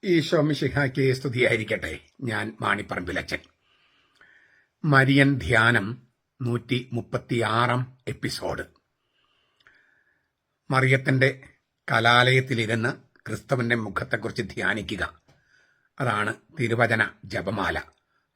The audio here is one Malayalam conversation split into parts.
ഈശോ മിശിഹായ്ക്ക് സ്തുതിയായിരിക്കട്ടെ. ഞാൻ മാണിപ്പറമ്പിലച്ചൻ. മരിയൻ ധ്യാനം 136 എപ്പിസോഡ്. മറിയത്തിന്റെ കലാലയത്തിലിരുന്ന് ക്രിസ്തുവിന്റെ മുഖത്തെക്കുറിച്ച് ധ്യാനിക്കുക. അതാണ് തിരുവചന ജപമാല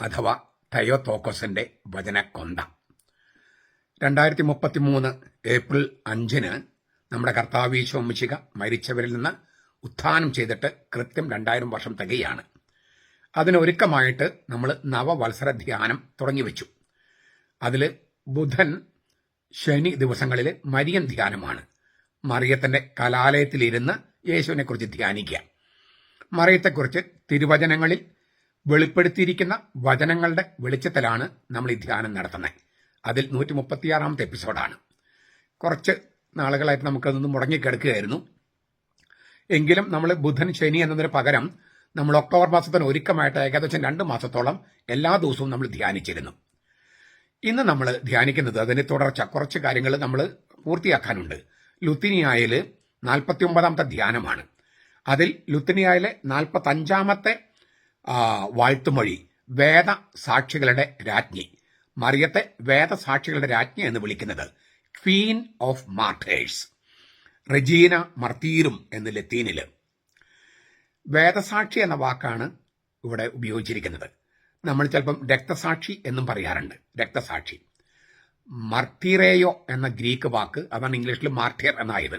അഥവാ തയോത്തോക്കോസിന്റെ വചനക്കൊന്ത. 2033 ഏപ്രിൽ 5 നമ്മുടെ കർത്താവ് ഈശോ മിശിഹ മരിച്ചവരിൽ നിന്ന് ഉത്ഥാനം ചെയ്തിട്ട് കൃത്യം 2000 വർഷം തികയാണ്. അതിനൊരുക്കമായിട്ട് നമ്മൾ നവവത്സര ധ്യാനം തുടങ്ങിവെച്ചു. അതിൽ ബുധൻ ശനി ദിവസങ്ങളിൽ മരിയൻ ധ്യാനമാണ്. മറിയത്തിന്റെ കലാലയത്തിലിരുന്ന് യേശുവിനെക്കുറിച്ച് ധ്യാനിക്കുക. മറിയത്തെക്കുറിച്ച് തിരുവചനങ്ങളിൽ വെളിപ്പെടുത്തിയിരിക്കുന്ന വചനങ്ങളുടെ വെളിച്ചത്തിലാണ് നമ്മൾ ഈ ധ്യാനം നടത്തുന്നത്. അതിൽ 136 എപ്പിസോഡാണ്. കുറച്ച് നാളുകളായിട്ട് നമുക്കതൊന്ന് മുടങ്ങിക്കിടക്കുകയായിരുന്നു. എങ്കിലും നമ്മൾ ബുധൻ ശനി എന്നതിന് പകരം നമ്മൾ ഒക്ടോബർ മാസത്തിന് ഒരുക്കമായിട്ട് ഏകദേശം 2 മാസത്തോളം എല്ലാ ദിവസവും നമ്മൾ ധ്യാനിച്ചിരുന്നു. ഇന്ന് നമ്മൾ ധ്യാനിക്കുന്നത് അതിന്റെ തുടർച്ച. കുറച്ച് കാര്യങ്ങൾ നമ്മൾ പൂർത്തിയാക്കാനുണ്ട്. ലുത്തിനിയായിൽ 49ാമത്തെ ധ്യാനമാണ്. അതിൽ ലുത്തിനിയായിലെ 45ാമത്തെ വാഴ്ത്തുമൊഴി വേദ സാക്ഷികളുടെ രാജ്ഞി. മറിയത്തെ വേദ സാക്ഷികളുടെ രാജ്ഞി എന്ന് വിളിക്കുന്നത് ക്വീൻ ഓഫ് മാർട്ടേഴ്സ്, റെജീന മർത്തീരും എന്ന് ലത്തീനില്. വേദസാക്ഷി എന്ന വാക്കാണ് ഇവിടെ ഉപയോഗിച്ചിരിക്കുന്നത്. നമ്മൾ ചിലപ്പം രക്തസാക്ഷി എന്നും പറയാറുണ്ട്. രക്തസാക്ഷി. മർത്തീറേയോ എന്ന ഗ്രീക്ക് വാക്ക്, അതാണ് ഇംഗ്ലീഷിൽ മാർട്ടിയർ എന്നായത്.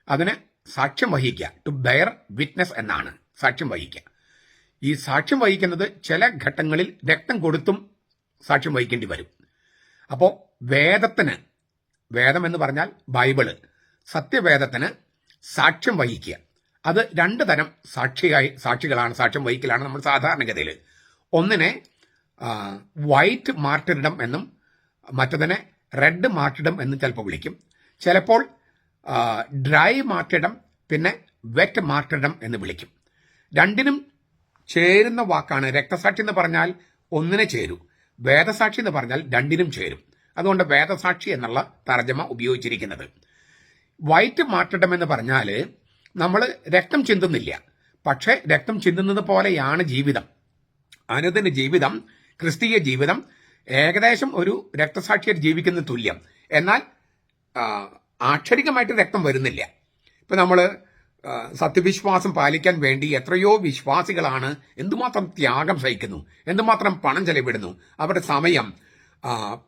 അതിന് സാക്ഷ്യം വഹിക്കുക, ടു ബെയർ വിറ്റ്നസ് എന്നാണ് സാക്ഷ്യം വഹിക്കുക. ഈ സാക്ഷ്യം വഹിക്കുന്നത് ചില ഘട്ടങ്ങളിൽ രക്തം കൊടുത്തും സാക്ഷ്യം വഹിക്കേണ്ടി വരും. അപ്പോൾ വേദത്തിന്, വേദം എന്ന് പറഞ്ഞാൽ ബൈബിള്, സത്യവേദത്തിന് സാക്ഷ്യം വഹിക്കുക. അത് 2 തരം സാക്ഷികളാണ്, സാക്ഷ്യം വഹിക്കലാണ് നമ്മൾ സാധാരണഗതിയിൽ. ഒന്നിനെ വൈറ്റ് മാർട്ടിർഡം എന്നും മറ്റതിനെ റെഡ് മാർട്ടിർഡം എന്നും ചിലപ്പോൾ വിളിക്കും. ചിലപ്പോൾ ഡ്രൈ മാർട്ടിർഡം പിന്നെ വെറ്റ് മാർട്ടിർഡം എന്ന് വിളിക്കും. 2നും ചേരുന്ന വാക്കാണ്. രക്തസാക്ഷി എന്ന് പറഞ്ഞാൽ ഒന്നിനെ ചേരൂ, വേദസാക്ഷി എന്ന് പറഞ്ഞാൽ 2നും ചേരും. അതുകൊണ്ട് വേദസാക്ഷി എന്നുള്ള തർജ്ജമ ഉപയോഗിച്ചിരിക്കുന്നത്. വൈറ്റ് മാർട്ടിർഡം എന്ന് പറഞ്ഞാൽ നമ്മൾ രക്തം ചിന്തുന്നില്ല, പക്ഷെ രക്തം ചിന്തുന്നത് പോലെയാണ് ജീവിതം. അനുദിന ജീവിതം, ക്രിസ്തീയ ജീവിതം ഏകദേശം ഒരു രക്തസാക്ഷിയായിട്ട് ജീവിക്കുന്ന തുല്യം. എന്നാൽ ആക്ഷരികമായിട്ട് രക്തം വരുന്നില്ല. ഇപ്പൊ നമ്മൾ സത്യവിശ്വാസം പാലിക്കാൻ വേണ്ടി എത്രയോ വിശ്വാസികളാണ് എന്തുമാത്രം ത്യാഗം സഹിക്കുന്നു, എന്തുമാത്രം പണം ചെലവിടുന്നു, അവരുടെ സമയം,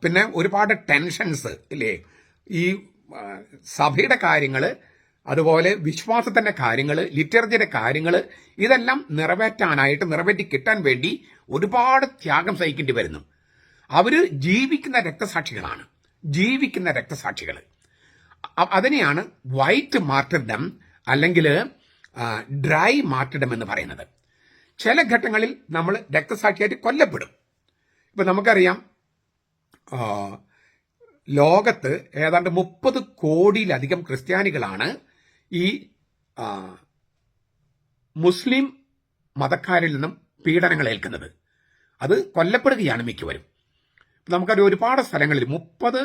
പിന്നെ ഒരുപാട് ടെൻഷൻസ് ഇല്ലേ. ഈ സഭയുടെ കാര്യങ്ങൾ, അതുപോലെ വിശ്വാസത്തിന്റെ കാര്യങ്ങൾ, ലിറ്ററേച്ചറിന്റെ കാര്യങ്ങൾ, ഇതെല്ലാം നിറവേറ്റി കിട്ടാൻ വേണ്ടി ഒരുപാട് ത്യാഗം സഹിക്കേണ്ടി വരുന്നു. അവര് ജീവിക്കുന്ന രക്തസാക്ഷികളാണ്, ജീവിക്കുന്ന രക്തസാക്ഷികൾ. അതിനെയാണ് വൈറ്റ് മാർട്ടിർഡം അല്ലെങ്കിൽ ഡ്രൈ മാർട്ടിർഡം എന്ന് പറയുന്നത്. ചില ഘട്ടങ്ങളിൽ നമ്മൾ രക്തസാക്ഷിയായിട്ട് കൊല്ലപ്പെടും. ഇപ്പൊ നമുക്കറിയാം, ലോകത്ത് ഏതാണ്ട് 30 കോടിയിലധികം ക്രിസ്ത്യാനികളാണ് ഈ മുസ്ലിം മതക്കാരിൽ നിന്നും പീഡനങ്ങൾ ഏൽക്കുന്നത്. അത് കൊല്ലപ്പെടുകയാണ് മിക്കവരും. നമുക്കറിയാം, ഒരുപാട് സ്ഥലങ്ങളിൽ 30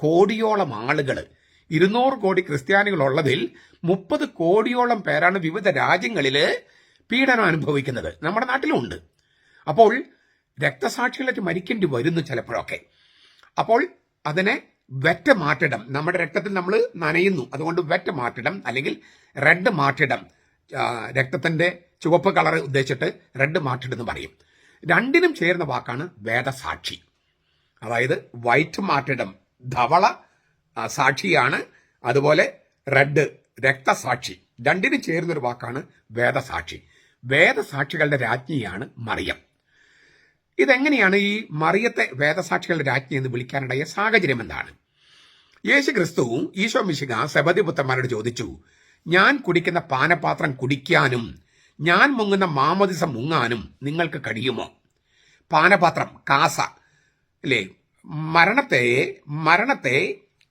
കോടിയോളം ആളുകൾ, 200 കോടി ക്രിസ്ത്യാനികളുള്ളതിൽ 30 കോടിയോളം പേരാണ് വിവിധ രാജ്യങ്ങളിൽ പീഡനം അനുഭവിക്കുന്നത്. നമ്മുടെ നാട്ടിലും ഉണ്ട്. അപ്പോൾ രക്തസാക്ഷികളായിട്ട് മരിക്കേണ്ടി വരുന്നു ചിലപ്പോഴൊക്കെ. അപ്പോൾ അതിനെ വെറ്റ് മാർട്ടിടം, നമ്മുടെ രക്തത്തിൽ നമ്മൾ നനയുന്നു, അതുകൊണ്ട് വെറ്റ് മാർട്ടിടം അല്ലെങ്കിൽ റെഡ് മാർട്ടിടം, രക്തത്തിന്റെ ചുവപ്പ് കളർ ഉദ്ദേശിച്ചിട്ട് റെഡ് മാർട്ടിടം എന്ന് പറയും. 2നും ചേർന്ന വാക്കാണ് വേദസാക്ഷി. അതായത് വൈറ്റ് മാർട്ടിടം ധവള സാക്ഷിയാണ്, അതുപോലെ റെഡ് രക്തസാക്ഷി. 2നും ചേർന്നൊരു വാക്കാണ് വേദസാക്ഷി. വേദസാക്ഷികളുടെ രാജ്ഞിയാണ് മറിയം. ഇതെങ്ങനെയാണ് ഈ മറിയത്തെ വേദസാക്ഷികളുടെ രാജ്ഞി എന്ന് വിളിക്കാനുണ്ടായ സാഹചര്യം എന്താണ്? യേശു ക്രിസ്തു, ഈശോ മിശിഹ സെബെദീപുത്രന്മാരോട് ചോദിച്ചു, ഞാൻ കുടിക്കുന്ന പാനപാത്രം കുടിക്കാനും ഞാൻ മുങ്ങുന്ന മാമോദിസ മുങ്ങാനും നിങ്ങൾക്ക് കഴിയുമോ? പാനപാത്രം, കാസ അല്ലേ. മരണത്തെ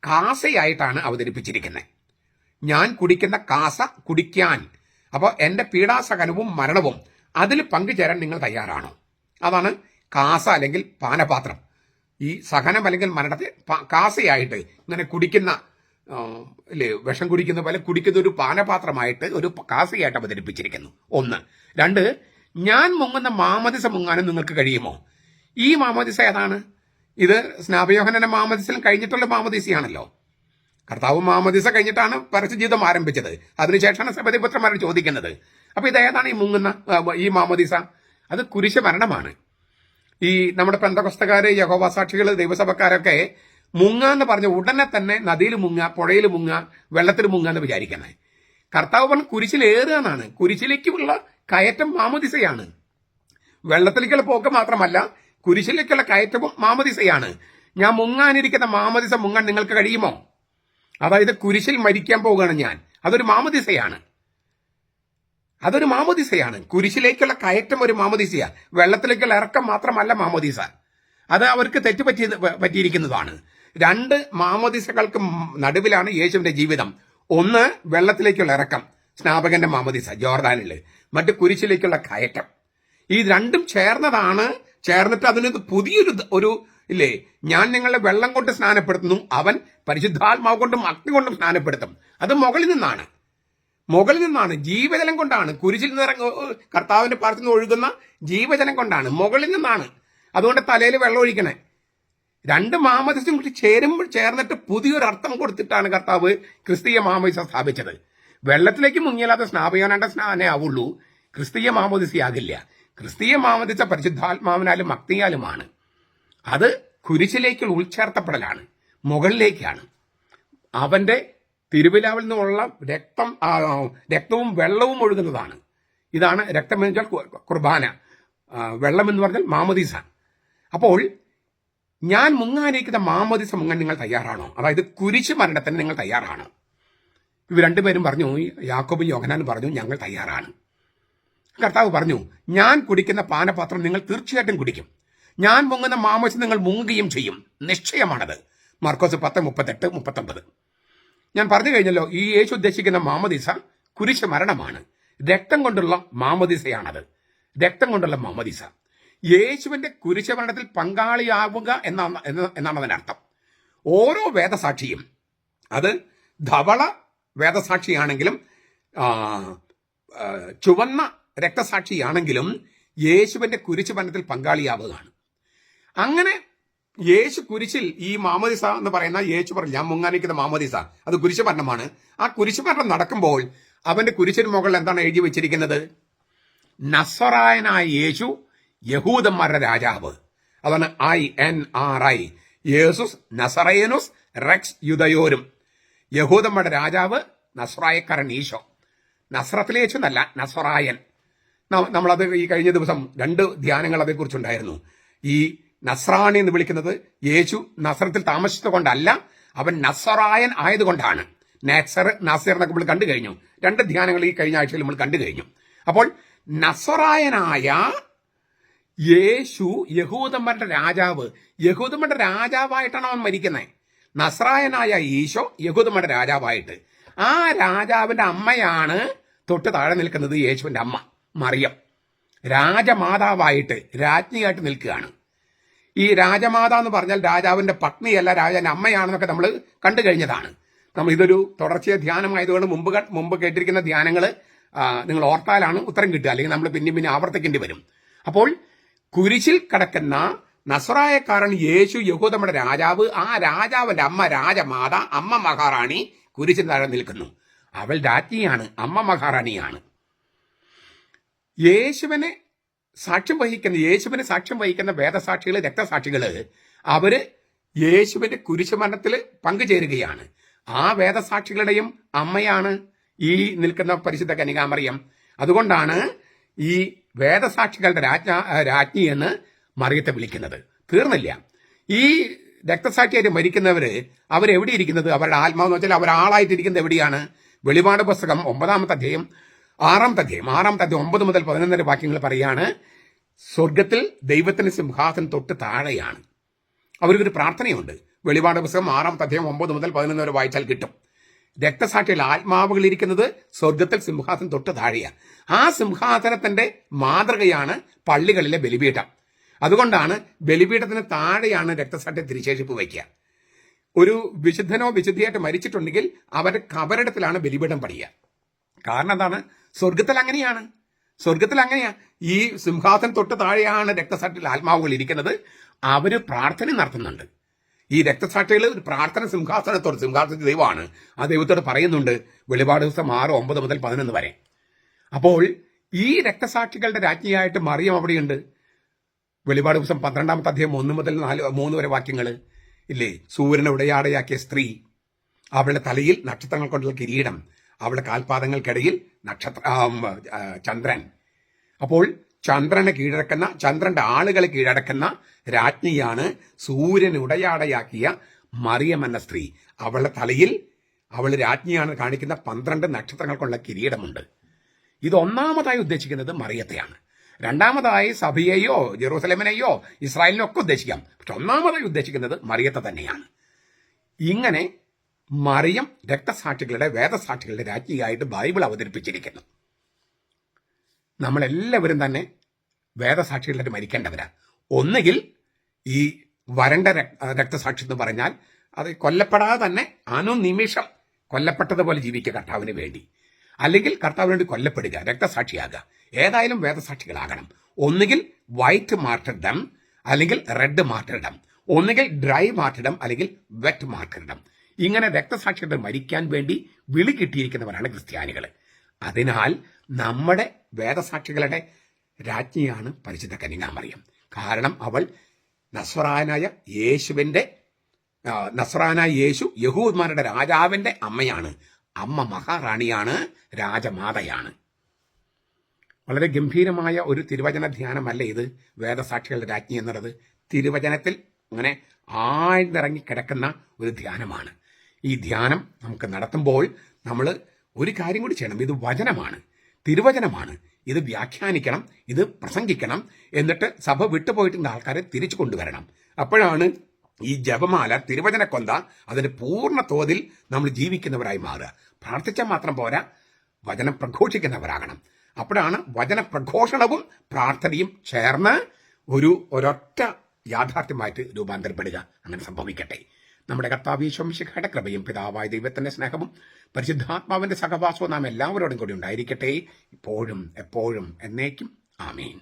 കാസയായിട്ടാണ് അവതരിപ്പിച്ചിരിക്കുന്നത്. ഞാൻ കുടിക്കുന്ന കാസ കുടിക്കാൻ, അപ്പോൾ എന്റെ പീഡാസഹനവും മരണവും അതിൽ പങ്കുചേരാൻ നിങ്ങൾ തയ്യാറാണോ? അതാണ് കാസ അല്ലെങ്കിൽ പാനപാത്രം. ഈ സഹനം അല്ലെങ്കിൽ മരണത്തെ കാസയായിട്ട് ഇങ്ങനെ കുടിക്കുന്ന അല്ലേ വിഷം കുടിക്കുന്ന പോലെ കുടിക്കുന്ന ഒരു പാനപാത്രമായിട്ട് ഒരു കാസിയായിട്ട് അവതരിപ്പിച്ചിരിക്കുന്നു. ഒന്ന്. രണ്ട്, ഞാൻ മുങ്ങുന്ന മാമദിസ മുങ്ങാനും നിങ്ങൾക്ക് കഴിയുമോ? ഈ മാമദിസ ഏതാണ്? ഇത് സ്നാപയോഹനന്റെ മാമദിസയും കഴിഞ്ഞിട്ടുള്ള മാമദിസയാണല്ലോ. കർത്താവ് മാമദിസ കഴിഞ്ഞിട്ടാണ് പരസ്യജീവിതം ആരംഭിച്ചത്. അതിനുശേഷമാണ് സബദിപുത്രന്മാരോട് ചോദിക്കുന്നത്. അപ്പൊ ഇത് ഏതാണ് ഈ മുങ്ങുന്ന ഈ മാമദിസ? അത് കുരിശ് മരണമാണ്. ഈ നമ്മുടെ പെന്തകൊസ്തക്കാര്, യഹോവ സാക്ഷികൾ, ദൈവസഭക്കാരൊക്കെ മുങ്ങാന്ന് പറഞ്ഞ ഉടനെ തന്നെ നദിയിൽ മുങ്ങ, പുഴയിൽ മുങ്ങ, വെള്ളത്തിൽ മുങ്ങ എന്ന് വിചാരിക്കുന്നത്. കർത്താവ് പറഞ്ഞ കുരിശിലേറുക എന്നാണ്. കുരിശിലേക്കുള്ള കയറ്റം മാമദിസയാണ്. വെള്ളത്തിലേക്കുള്ള പോക്ക് മാത്രമല്ല, കുരിശിലേക്കുള്ള കയറ്റവും മാമദിസയാണ്. ഞാൻ മുങ്ങാനിരിക്കുന്ന മാമദിസ മുങ്ങാൻ നിങ്ങൾക്ക് കഴിയുമോ? അതായത് കുരിശിൽ മരിക്കാൻ പോവുകയാണ് ഞാൻ. അതൊരു മാമദിസയാണ്. കുരിശിലേക്കുള്ള കയറ്റം ഒരു മാമോദീസയാണ്. വെള്ളത്തിലേക്കുള്ള ഇറക്കം മാത്രമല്ല മാമോദീസ. അത് അവർക്ക് പറ്റിയിരിക്കുന്നതാണ്. രണ്ട് മാമോദീസകൾക്ക് നടുവിലാണ് യേശുവിന്റെ ജീവിതം. ഒന്ന് വെള്ളത്തിലേക്കുള്ള ഇറക്കം, സ്നാപകന്റെ മാമോദീസ ജോർദാനില്. മറ്റ് കുരിശിലേക്കുള്ള കയറ്റം. ഈ രണ്ടും ചേർന്നിട്ട് അതിന് പുതിയൊരു ഇല്ലേ, ഞാൻ നിങ്ങളെ വെള്ളം കൊണ്ട് സ്നാനപ്പെടുത്തുന്നു, അവൻ പരിശുദ്ധാത്മാവ് കൊണ്ടും അഗ്നി കൊണ്ടും സ്നാനപ്പെടുത്തും. അത് മുകളിൽ നിന്നാണ്, ജീവജലം കൊണ്ടാണ്. കുരിശിൽ നിന്ന് കർത്താവിന്റെ പാർത്തിൽ നിന്ന് ഒഴുകുന്ന ജീവജലം കൊണ്ടാണ്, മുകളിൽ നിന്നാണ്. അതുകൊണ്ട് തലയിൽ വെള്ളം ഒഴിക്കണേ. രണ്ട് മാമോദീസയും കൂടി ചേർന്നിട്ട് പുതിയൊരു അർത്ഥം കൊടുത്തിട്ടാണ് കർത്താവ് ക്രിസ്തീയ മാമോദീസ സ്ഥാപിച്ചത്. വെള്ളത്തിലേക്ക് മുങ്ങിയാലാതെ സ്നാപയോഹനന്റെ സ്നാനേ ആവുള്ളൂ, ക്രിസ്തീയ മാമോദീസയാകില്ല. ക്രിസ്തീയ മാമോദീസ പരിശുദ്ധാത്മാവിനാലും അഗ്നിയാലുമാണ്. അത് കുരിശിലേക്കുള്ള ഉൾച്ചേർത്തപ്പെടലാണ്, മുകളിലേക്കാണ്. അവന്റെ തിരുവിലാവിൽ നിന്നുള്ള രക്തവും വെള്ളവും ഒഴുകുന്നതാണ്. ഇതാണ് രക്തം എന്ന് വെച്ചാൽ കുർബാന, വെള്ളം എന്ന് പറഞ്ഞാൽ മാമോദീസ. അപ്പോൾ ഞാൻ മുങ്ങാനിരിക്കുന്ന മാമോദീസ മുങ്ങാൻ നിങ്ങൾ തയ്യാറാണോ? അതായത് കുരിശ് മരണത്തിന് നിങ്ങൾ തയ്യാറാണ്. ഇവർ രണ്ടുപേരും പറഞ്ഞു, യാക്കോബും യോഹന്നാനും പറഞ്ഞു, ഞങ്ങൾ തയ്യാറാണ്. കർത്താവ് പറഞ്ഞു, ഞാൻ കുടിക്കുന്ന പാനപാത്രം നിങ്ങൾ തീർച്ചയായിട്ടും കുടിക്കും. ഞാൻ മുങ്ങുന്ന മാമോദീസ നിങ്ങൾ മുങ്ങുകയും ചെയ്യും, നിശ്ചയമാണത്. മർക്കോസ് 10:38-39. ഞാൻ പറഞ്ഞു കഴിഞ്ഞല്ലോ, ഈ യേശു ഉദ്ദേശിക്കുന്ന മാമോദീസ കുരിശ് മരണമാണ്. രക്തം കൊണ്ടുള്ള മാമോദീസയാണത്. യേശുവിന്റെ കുരിശ് മരണത്തിൽ പങ്കാളിയാവുക എന്നാണ് അതിനർത്ഥം. ഓരോ വേദസാക്ഷിയും, അത് ധവള വേദസാക്ഷിയാണെങ്കിലും ചുവന്ന രക്തസാക്ഷിയാണെങ്കിലും യേശുവിന്റെ കുരിശ് മരണത്തിൽ പങ്കാളിയാവുകയാണ്. അങ്ങനെ യേശു കുരിശിൽ ഈ മാമോദീസ എന്ന് പറയുന്ന യേശു പറഞ്ഞു, ഞാൻ മുങ്ങാനിക്കുന്ന മാമോദീസ, അത് കുരിശ് മരണമാണ്. ആ കുരിശ് മരണം നടക്കുമ്പോൾ അവന്റെ കുരിശിന് മുകളിൽ എന്താണ് എഴുതി വെച്ചിരിക്കുന്നത്? നസറായനായ യേശു, യഹൂദന്മാരുടെ രാജാവ്. അതാണ് INRI, യേസുസ് നസറയനുസ് റെക്സ് യുദയോരും. യഹൂദന്മാരുടെ രാജാവ്, നസ്രായക്കാരൻ ഈശോ. നസ്രത്തിലെ യേശു എന്നല്ല, നസറായൻ. നമ്മളത് ഈ കഴിഞ്ഞ ദിവസം 2 ധ്യാനങ്ങൾ അതേക്കുറിച്ചുണ്ടായിരുന്നു. ഈ നസ്രാണി എന്ന് വിളിക്കുന്നത് യേശു നസ്രത്തിൽ താമസിച്ചതുകൊണ്ടല്ല, അവൻ നസറായൻ ആയതുകൊണ്ടാണ്. നാസർ എന്നൊക്കെ നമ്മൾ കണ്ടു കഴിഞ്ഞു. 2 ധ്യാനങ്ങൾ ഈ കഴിഞ്ഞ ആഴ്ചയിൽ നമ്മൾ കണ്ടു കഴിഞ്ഞു. അപ്പോൾ നസറായനായ യേശു യഹൂദന്മാരുടെ രാജാവ്. യഹൂദന്മാരുടെ രാജാവായിട്ടാണ് അവൻ മരിക്കുന്നത്. നസ്രായനായ ഈശോ യഹൂദന്മാരുടെ രാജാവായിട്ട്. ആ രാജാവിന്റെ അമ്മയാണ് തൊട്ട് താഴെ നിൽക്കുന്നത് യേശുവിന്റെ അമ്മ മറിയം. രാജമാതാവായിട്ട്, രാജ്ഞിയായിട്ട് നിൽക്കുകയാണ്. ഈ രാജമാത എന്ന് പറഞ്ഞാൽ രാജാവിന്റെ പത്നിയല്ല, രാജാവിന്റെ അമ്മയാണെന്നൊക്കെ നമ്മൾ കണ്ടു കഴിഞ്ഞതാണ്. നമ്മൾ ഇതൊരു തുടർച്ചയ ധ്യാനമായതുകൊണ്ട് മുമ്പ് കേട്ടിരിക്കുന്ന ധ്യാനങ്ങൾ നിങ്ങൾ ഓർത്താലാണ് ഉത്തരം കിട്ടുക, അല്ലെങ്കിൽ നമ്മൾ പിന്നെ ആവർത്തിക്കേണ്ടി വരും. അപ്പോൾ കുരിശിൽ കിടക്കുന്ന നസറായക്കാരൻ യേശു, യഹൂദന്മാരുടെ രാജാവ്. ആ രാജാവിന്റെ അമ്മ രാജമാത, അമ്മ മഹാറാണി കുരിശിന് താഴെ നിൽക്കുന്നു. അവൾ രാജ്ഞിയാണ്, അമ്മ മഹാറാണിയാണ്. യേശുവിനെ സാക്ഷ്യം വഹിക്കുന്ന വേദസാക്ഷികള്, രക്തസാക്ഷികള്, അവര് യേശുവിന്റെ കുരിശുമരണത്തിൽ പങ്കുചേരുകയാണ്. ആ വേദസാക്ഷികളുടെയും അമ്മയാണ് ഈ നിൽക്കുന്ന പരിശുദ്ധ കന്യകാമറിയം. അതുകൊണ്ടാണ് ഈ വേദസാക്ഷികളുടെ രാജ്ഞി എന്ന് മറിയത്തെ വിളിക്കുന്നത്. തീർന്നില്ല. ഈ രക്തസാക്ഷിയായിട്ട് മരിക്കുന്നവര് അവരെവിടെ ഇരിക്കുന്നത്? അവരുടെ ആത്മാവെന്ന് വെച്ചാൽ അവരാളായിട്ടിരിക്കുന്നത് എവിടെയാണ്? വെളിപാട് പുസ്തകം 9-ാമത്തെ അധ്യായം 6-ാമത്തെ അധ്യായം 9 മുതൽ 11 വരെ വാക്യങ്ങൾ പറയാണ്, സ്വർഗത്തിൽ ദൈവത്തിന്റെ സിംഹാസനം തൊട്ട് താഴെയാണ്. അവർക്കൊരു പ്രാർത്ഥനയുണ്ട്. വെളിപാട് പുസ്തകം 6-ാമത്തെ അധ്യായം 9 മുതൽ 11 വരെ വായിച്ചാൽ കിട്ടും. രക്തസാക്ഷിയിൽ ആത്മാവുകൾ ഇരിക്കുന്നത് സ്വർഗത്തിൽ സിംഹാസനം തൊട്ട് താഴെയാണ്. ആ സിംഹാസനത്തിന്റെ മാതൃകയാണ് പള്ളികളിലെ ബലിപീഠം. അതുകൊണ്ടാണ് ബലിപീഠത്തിന് താഴെയാണ് രക്തസാക്ഷി തിരുശേഷിപ്പ് വയ്ക്കുക. ഒരു വിശുദ്ധനോ വിശുദ്ധിയായിട്ട് മരിച്ചിട്ടുണ്ടെങ്കിൽ അവരുടെ കബറിടത്തിലാണ് ബലിപീഠം പണിയുക. കാരണം എന്താണ്? സ്വർഗത്തിൽ അങ്ങനെയാണ്. സ്വർഗത്തിൽ അങ്ങനെയാ. ഈ സിംഹാസനം തൊട്ട് താഴെയാണ് രക്തസാക്ഷികൾ ആത്മാവുകൾ ഇരിക്കുന്നത്. അവര് പ്രാർത്ഥന നടത്തുന്നുണ്ട്. ഈ രക്തസാക്ഷികൾ ഒരു പ്രാർത്ഥന സിംഹാസന ദൈവമാണ്. ആ ദൈവത്തോട് പറയുന്നുണ്ട് വെളിപാട് ദിവസം 6, 9 മുതൽ 11 വരെ. അപ്പോൾ ഈ രക്തസാക്ഷികളുടെ രാജ്ഞിയായിട്ട് മറിയം അവിടെയുണ്ട്. വെളിപാട് ദിവസം 12-ാമത്തെ അധ്യായം 1 മുതൽ 3 വരെ വാക്യങ്ങൾ ഇല്ലേ? സൂര്യനെ ഉടയാടയാക്കിയ സ്ത്രീ, അവളുടെ തലയിൽ നക്ഷത്രങ്ങൾ കൊണ്ടുള്ള കിരീടം, അവളുടെ കാൽപാദങ്ങൾക്കിടയിൽ ചന്ദ്രൻ. അപ്പോൾ ചന്ദ്രനെ കീഴടക്കുന്ന, ചന്ദ്രന്റെ ആളുകളെ കീഴടക്കുന്ന രാജ്ഞിയാണ് സൂര്യനെ ഉടയാടയാക്കിയ മറിയം എന്ന സ്ത്രീ. അവളുടെ തലയിൽ അവൾ രാജ്ഞിയാണ് കാണിക്കുന്ന 12 നക്ഷത്രങ്ങൾക്കുള്ള കിരീടമുണ്ട്. ഇത് ഒന്നാമതായി ഉദ്ദേശിക്കുന്നത് മറിയത്തെയാണ്. രണ്ടാമതായി സഭയെയോ ജെറൂസലേമിനെയോ ഇസ്രായേലിനോ ഒക്കെ ഉദ്ദേശിക്കാം. പക്ഷെ ഒന്നാമതായി ഉദ്ദേശിക്കുന്നത് മറിയത്തെ തന്നെയാണ്. ഇങ്ങനെ മറിയം രക്തസാക്ഷികളുടെ, വേദസാക്ഷികളുടെ രാജ്ഞിയായിട്ട് ബൈബിൾ അവതരിപ്പിച്ചിരിക്കുന്നു. നമ്മളെല്ലാവരും തന്നെ വേദസാക്ഷികളായിട്ട് മരിക്കേണ്ടവരാ. ഒന്നുകിൽ ഈ വരണ്ട രക്തസാക്ഷി എന്ന് പറഞ്ഞാൽ അത് കൊല്ലപ്പെടാതെ തന്നെ അനുനിമിഷം കൊല്ലപ്പെട്ടതുപോലെ ജീവിക്കുക കർത്താവിന് വേണ്ടി, അല്ലെങ്കിൽ കർത്താവിന് വേണ്ടി കൊല്ലപ്പെടുക, രക്തസാക്ഷിയാകുക. ഏതായാലും വേദസാക്ഷികളാകണം. ഒന്നുകിൽ വൈറ്റ് മാർട്ടിർഡം അല്ലെങ്കിൽ റെഡ് മാർട്ടിർഡം, ഒന്നുകിൽ ഡ്രൈ മാർട്ടിർഡം അല്ലെങ്കിൽ വെറ്റ് മാർട്ടിർഡം. ഇങ്ങനെ രക്തസാക്ഷികൾ മരിക്കാൻ വേണ്ടി വിളി കിട്ടിയിരിക്കുന്നവരാണ് ക്രിസ്ത്യാനികൾ. അതിനാൽ നമ്മുടെ വേദസാക്ഷികളുടെ രാജ്ഞിയാണ് പരിശുദ്ധ കന്യകാമറിയം. കാരണം അവൾ നസ്രായനായ യേശു യഹൂദന്മാരുടെ രാജാവിന്റെ അമ്മയാണ്. അമ്മ മഹാറാണിയാണ്, രാജമാതയാണ്. വളരെ ഗംഭീരമായ ഒരു തിരുവചന ധ്യാനമല്ല ഇത്, വേദസാക്ഷികളുടെ രാജ്ഞി എന്നുള്ളത്. തിരുവചനത്തിൽ അങ്ങനെ ആഴ്ന്നിറങ്ങി കിടക്കുന്ന ഒരു ധ്യാനമാണ്. ഈ ധ്യാനം നമുക്ക് നടത്തുമ്പോൾ നമ്മൾ ഒരു കാര്യം കൂടി ചെയ്യണം. ഇത് വചനമാണ്, തിരുവചനമാണ്. ഇത് വ്യാഖ്യാനിക്കണം, ഇത് പ്രസംഗിക്കണം. എന്നിട്ട് സഭ വിട്ടുപോയിട്ടുള്ള ആൾക്കാരെ തിരിച്ചു കൊണ്ടുവരണം. അപ്പോഴാണ് ഈ ജപമാല, തിരുവചനക്കൊന്ത അതിന്റെ പൂർണ്ണ തോതിൽ നമ്മൾ ജീവിക്കുന്നവരായി മാറുക. പ്രാർത്ഥിച്ചാൽ മാത്രം പോരാ, വചനം പ്രഘോഷിക്കുന്നവരാകണം. അപ്പോഴാണ് വചന പ്രഘോഷണവും പ്രാർത്ഥനയും ചേർന്ന് ഒരൊറ്റ യാഥാർത്ഥ്യമായിട്ട് രൂപാന്തരപ്പെടുക. അങ്ങനെ സംഭവിക്കട്ടെ. നമ്മുടെ കർത്താവ് യേശു മിശിഹായുടെ കൃപയും പിതാവായ ദൈവത്തിന്റെ സ്നേഹവും പരിശുദ്ധാത്മാവിന്റെ സഹവാസവും നാം എല്ലാവരോടും കൂടി ഉണ്ടായിരിക്കട്ടെ, ഇപ്പോഴും എപ്പോഴും എന്നേക്കും. ആമേൻ.